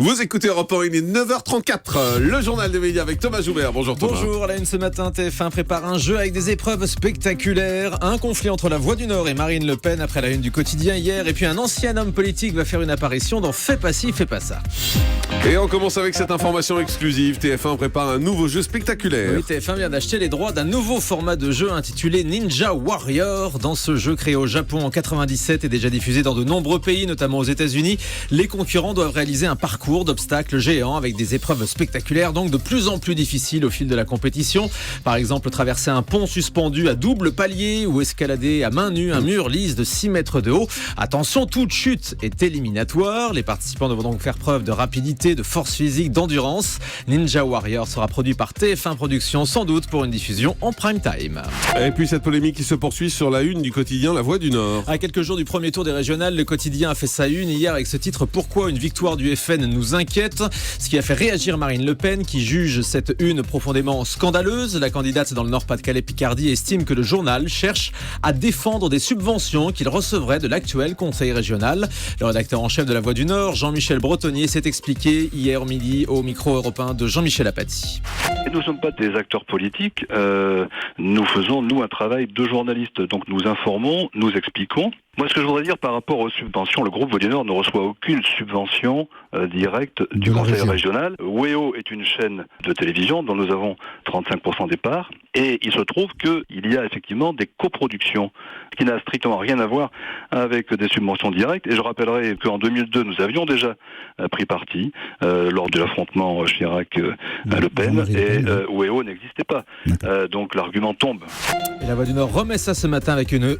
Vous écoutez Europe 1, il est 9h34, le journal des médias avec Thomas Joubert. Bonjour Thomas. Bonjour, à la une ce matin, TF1 prépare un jeu avec des épreuves spectaculaires. Un conflit entre la Voix du Nord et Marine Le Pen après la une du quotidien hier. Et puis un ancien homme politique va faire une apparition dans Fais pas ci, fais pas ça. Et on commence avec cette information exclusive. TF1 prépare un nouveau jeu spectaculaire. Oui, TF1 vient d'acheter les droits d'un nouveau format de jeu intitulé Ninja Warrior. Dans ce jeu créé au Japon en 97 et déjà diffusé dans de nombreux pays, notamment aux États-Unis, les concurrents doivent réaliser un parcours d'obstacles géants avec des épreuves spectaculaires, donc de plus en plus difficiles au fil de la compétition. Par exemple, traverser un pont suspendu à double palier ou escalader à main nue un mur lisse de 6 mètres de haut. Attention, toute chute est éliminatoire. Les participants devront donc faire preuve de rapidité, de force physique, d'endurance. Ninja Warrior sera produit par TF1 Productions, sans doute pour une diffusion en prime time. Et puis cette polémique qui se poursuit sur la une du quotidien La Voix du Nord. À quelques jours du premier tour des régionales, le quotidien a fait sa une hier avec ce titre: Pourquoi une victoire du FN nous inquiète. Ce qui a fait réagir Marine Le Pen, qui juge cette une profondément scandaleuse. La candidate dans le Nord-Pas-de-Calais-Picardie estime que le journal cherche à défendre des subventions qu'il recevrait de l'actuel conseil régional. Le rédacteur en chef de La Voix du Nord, Jean-Michel Bretonnier, s'est expliqué hier midi au micro européen de Jean-Michel Apathy. Nous ne sommes pas des acteurs politiques, nous faisons, un travail de journaliste. Donc nous informons, nous expliquons. Moi, ce que je voudrais dire par rapport aux subventions, le groupe Voix du Nord ne reçoit aucune subvention directe du conseil régional. WEO est une chaîne de télévision dont nous avons 35% des parts. Et il se trouve qu'il y a effectivement des coproductions qui n'a strictement rien à voir avec des subventions directes. Et je rappellerai qu'en 2002, nous avions déjà pris parti lors de l'affrontement Chirac-Le Pen. Et WEO n'existait pas. Donc l'argument tombe. Et La Voix du Nord remet ça ce matin avec une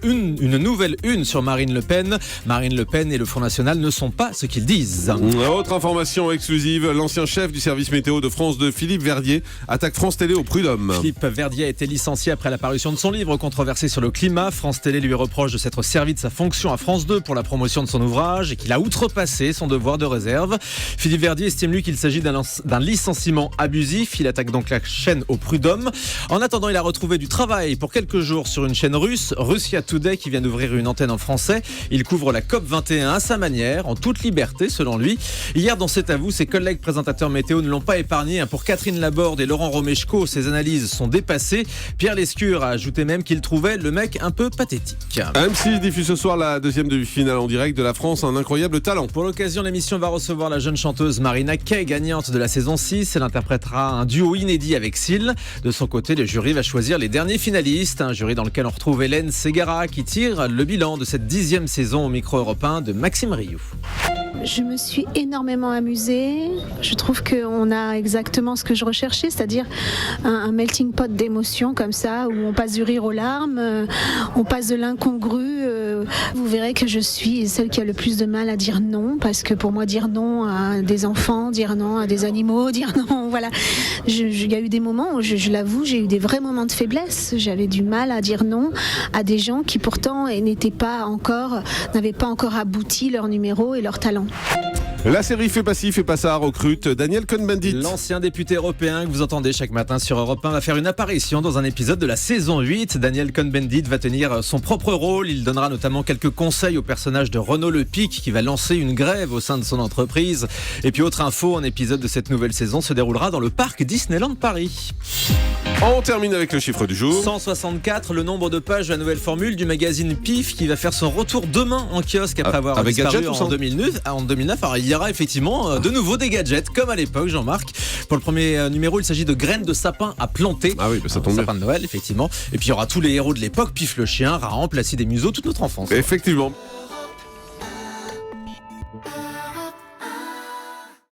nouvelle une sur Marine Le Pen. Marine Le Pen et le Front National ne sont pas ce qu'ils disent. Autre information exclusive, l'ancien chef du service météo de France 2, Philippe Verdier, attaque France Télé au Prud'homme. Philippe Verdier a été licencié après la parution de son livre controversé sur le climat. France Télé lui reproche de s'être servi de sa fonction à France 2 pour la promotion de son ouvrage et qu'il a outrepassé son devoir de réserve. Philippe Verdier estime lui qu'il s'agit d'un licenciement abusif. Il attaque donc la chaîne au Prud'homme. En attendant, il a retrouvé du travail pour quelques jours sur une chaîne russe, Russia Today, qui vient d'ouvrir une antenne en français. Il couvre la COP21 à sa manière, en toute liberté selon lui. Hier, dans C'est à vous, ses collègues présentateurs météo ne l'ont pas épargné. Pour Catherine Laborde et Laurent Romeshko, ses analyses sont dépassées. Pierre Lescure a ajouté même qu'il trouvait le mec un peu pathétique. M6 diffuse ce soir la deuxième demi-finale en direct de La France, un incroyable talent. Pour l'occasion, l'émission va recevoir la jeune chanteuse Marina Kaye, gagnante de la saison 6. Elle interprétera un duo inédit avec Syl. De son côté, le jury va choisir les derniers finalistes. Un jury dans lequel on retrouve Hélène Ségara qui tire le bilan de cette 10e saison au micro européen de Maxime Rioux. Je me suis énormément amusée. Je trouve qu'on a exactement ce que je recherchais, c'est-à-dire un melting pot d'émotions comme ça, où on passe du rire aux larmes, on passe de l'incongru. Vous verrez que je suis celle qui a le plus de mal à dire non, parce que pour moi, dire non à des enfants, dire non à des animaux, dire non, voilà. Il y a eu des moments où, je l'avoue, j'ai eu des vrais moments de faiblesse. J'avais du mal à dire non à des gens qui pourtant n'avaient pas encore abouti leur numéro et leur talent. La série Fais pas ci, fais pas ça recrute Daniel Cohn-Bendit. L'ancien député européen que vous entendez chaque matin sur Europe 1 va faire une apparition dans un épisode de la saison 8. Daniel Cohn-Bendit va tenir son propre rôle. Il donnera notamment quelques conseils au personnage de Renaud Lepic qui va lancer une grève au sein de son entreprise. Et puis autre info, un épisode de cette nouvelle saison se déroulera dans le parc Disneyland Paris. On termine avec le chiffre du jour. 164, le nombre de pages de la nouvelle formule du magazine PIF qui va faire son retour demain en kiosque après avoir disparu en 2009. Alors, il y aura effectivement de nouveau des gadgets comme à l'époque, Jean-Marc. Pour le premier numéro, il s'agit de graines de sapin à planter. Ah oui, ça tombe bien. Sapin de Noël, effectivement. Et puis il y aura tous les héros de l'époque, Pif le chien, Rahan, Placide et Museau, toute notre enfance. Effectivement.